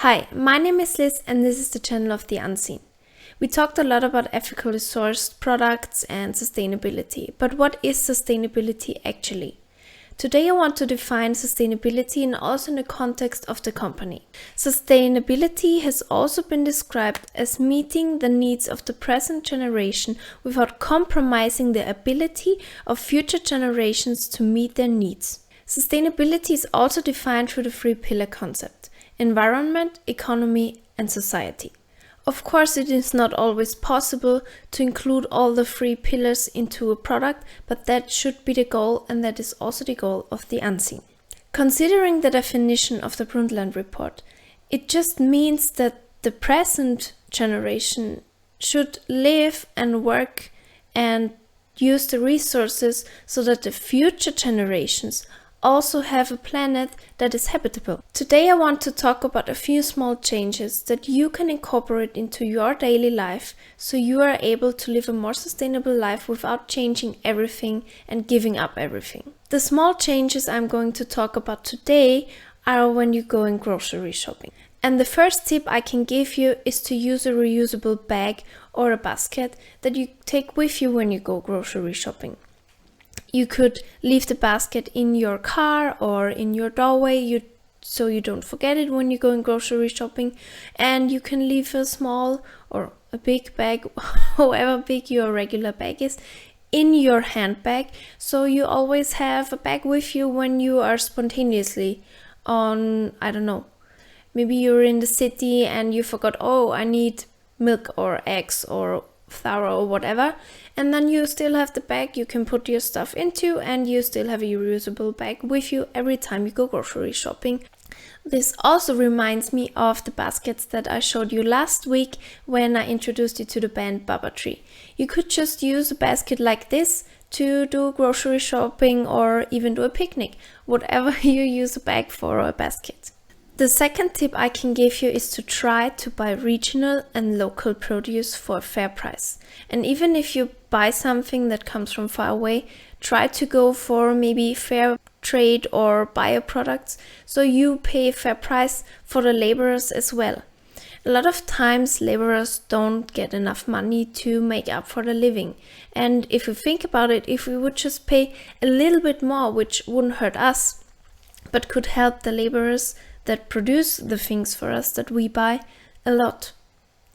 Hi, my name is Liz and this is the channel of The Unseen. We talked a lot about ethically sourced products and sustainability, but what is sustainability actually? Today I want to define sustainability and also in the context of the company. Sustainability has also been described as meeting the needs of the present generation without compromising the ability of future generations to meet their needs. Sustainability is also defined through the three-pillar concept: environment, economy, and society. Of course, it is not always possible to include all the three pillars into a product, but that should be the goal, and that is also the goal of The Unseen. Considering the definition of the Brundtland report, it just means that the present generation should live and work and use the resources so that the future generations also have a planet that is habitable. Today I want to talk about a few small changes that you can incorporate into your daily life so you are able to live a more sustainable life without changing everything and giving up everything. The small changes I'm going to talk about today are when you go in grocery shopping. And the first tip I can give you is to use a reusable bag or a basket that you take with you when you go grocery shopping. You could leave the basket in your car or in your doorway so you don't forget it when you go in grocery shopping. And you can leave a small or a big bag, however big your regular bag is, in your handbag. So you always have a bag with you when you are spontaneously on, I don't know, maybe you're in the city and you forgot, oh, I need milk or eggs or flour or whatever, and then you still have the bag you can put your stuff into, and you still have a reusable bag with you every time you go grocery shopping. This also reminds me of the baskets that I showed you last week when I introduced you to the band Baba Tree. You could just use a basket like this to do grocery shopping or even do a picnic, whatever you use a bag for or a basket. The second tip I can give you is to try to buy regional and local produce for a fair price. And even if you buy something that comes from far away, try to go for maybe fair trade or bio products so you pay a fair price for the laborers as well. A lot of times laborers don't get enough money to make up for the living. And if you think about it, if we would just pay a little bit more, which wouldn't hurt us, but could help the laborers that produce the things for us that we buy a lot.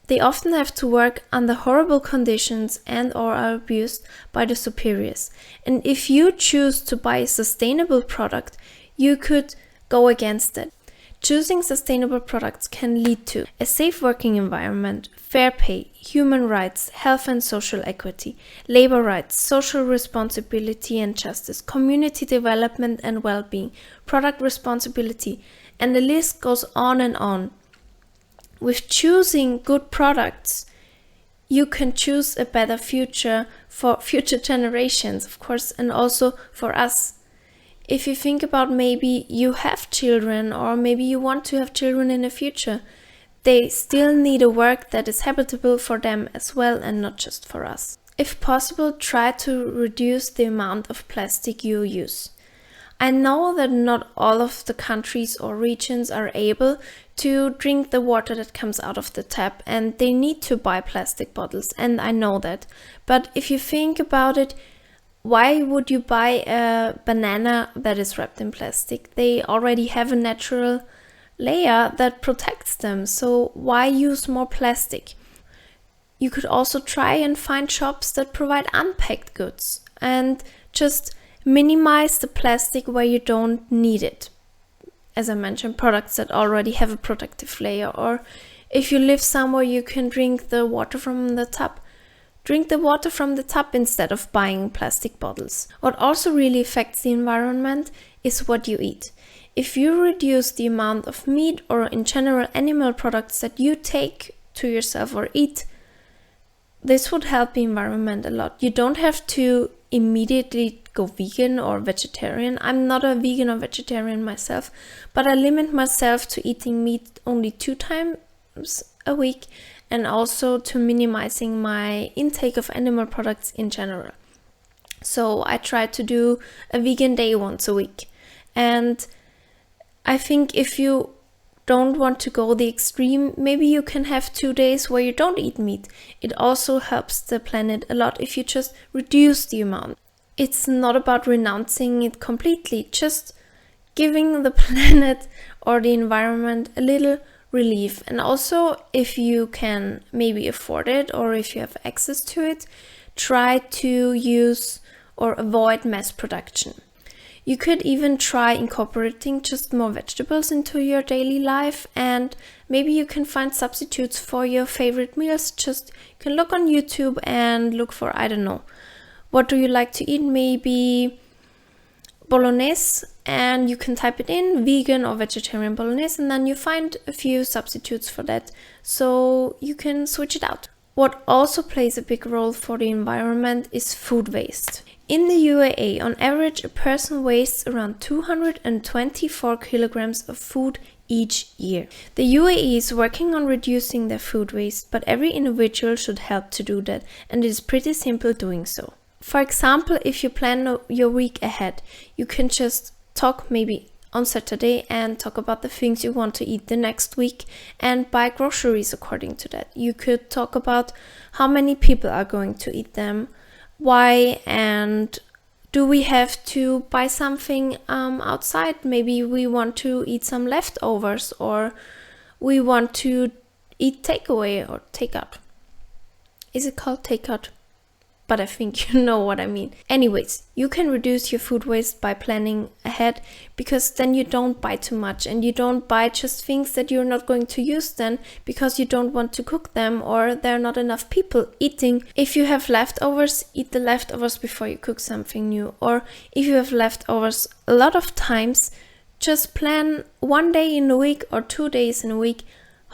They often have to work under horrible conditions and or are abused by the superiors. And if you choose to buy a sustainable product, you could go against it. Choosing sustainable products can lead to a safe working environment, fair pay, human rights, health and social equity, labor rights, social responsibility and justice, community development and well-being, product responsibility, and the list goes on and on. With choosing good products, you can choose a better future for future generations, of course, and also for us. If you think about maybe you have children or maybe you want to have children in the future, they still need a work that is habitable for them as well and not just for us. If possible, try to reduce the amount of plastic you use. I know that not all of the countries or regions are able to drink the water that comes out of the tap and they need to buy plastic bottles, and I know that. But if you think about it, why would you buy a banana that is wrapped in plastic? They already have a natural layer that protects them, so why use more plastic? You could also try and find shops that provide unpacked goods and just minimize the plastic where you don't need it. As I mentioned, products that already have a protective layer, or if you live somewhere you can drink the water from the tap. Drink the water from the tap instead of buying plastic bottles. What also really affects the environment is what you eat. If you reduce the amount of meat or in general animal products that you take to yourself or eat, this would help the environment a lot. You don't have to immediately go vegan or vegetarian. I'm not a vegan or vegetarian myself, but I limit myself to eating meat only 2 times a week and also to minimizing my intake of animal products in general. So I try to do a vegan day once a week. And I think if you don't want to go the extreme, maybe you can have 2 days where you don't eat meat. It also helps the planet a lot if you just reduce the amount. It's not about renouncing it completely, just giving the planet or the environment a little relief. And also, if you can maybe afford it or if you have access to it, try to use or avoid mass production. You could even try incorporating just more vegetables into your daily life, and maybe you can find substitutes for your favorite meals. Just you can look on YouTube and look for, I don't know, what do you like to eat? Maybe bolognese, and you can type it in, vegan or vegetarian bolognese, and then you find a few substitutes for that, so you can switch it out. What also plays a big role for the environment is food waste. In the UAE, on average, a person wastes around 224 kilograms of food each year. The UAE is working on reducing their food waste, but every individual should help to do that, and it is pretty simple doing so. For example, if you plan your week ahead, you can just talk maybe on Saturday and talk about the things you want to eat the next week and buy groceries according to that. You could talk about how many people are going to eat them, why, and do we have to buy something outside? Maybe we want to eat some leftovers, or we want to eat takeaway or takeout. Is it called takeout? But I think you know what I mean. Anyways, you can reduce your food waste by planning ahead, because then you don't buy too much and you don't buy just things that you're not going to use then because you don't want to cook them or there are not enough people eating. If you have leftovers, eat the leftovers before you cook something new. Or if you have leftovers a lot of times, just plan 1 day in a week or 2 days in a week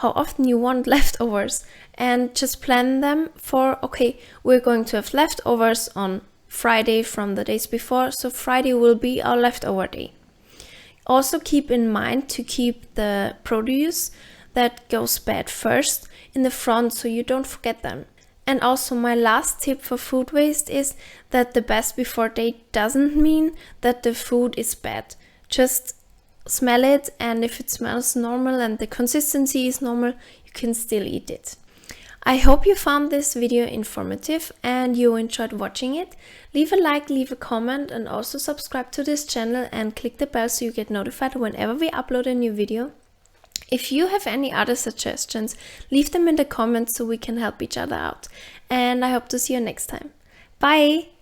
how often you want leftovers, and just plan them for, okay, we're going to have leftovers on Friday from the days before, so Friday will be our leftover day. Also keep in mind to keep the produce that goes bad first in the front so you don't forget them. And also my last tip for food waste is that the best before date doesn't mean that the food is bad. Just smell it, and if it smells normal and the consistency is normal, you can still eat it. I hope you found this video informative and you enjoyed watching it. Leave a like, leave a comment, and also subscribe to this channel and click the bell so you get notified whenever we upload a new video. If you have any other suggestions, leave them in the comments so we can help each other out. And I hope to see you next time. Bye!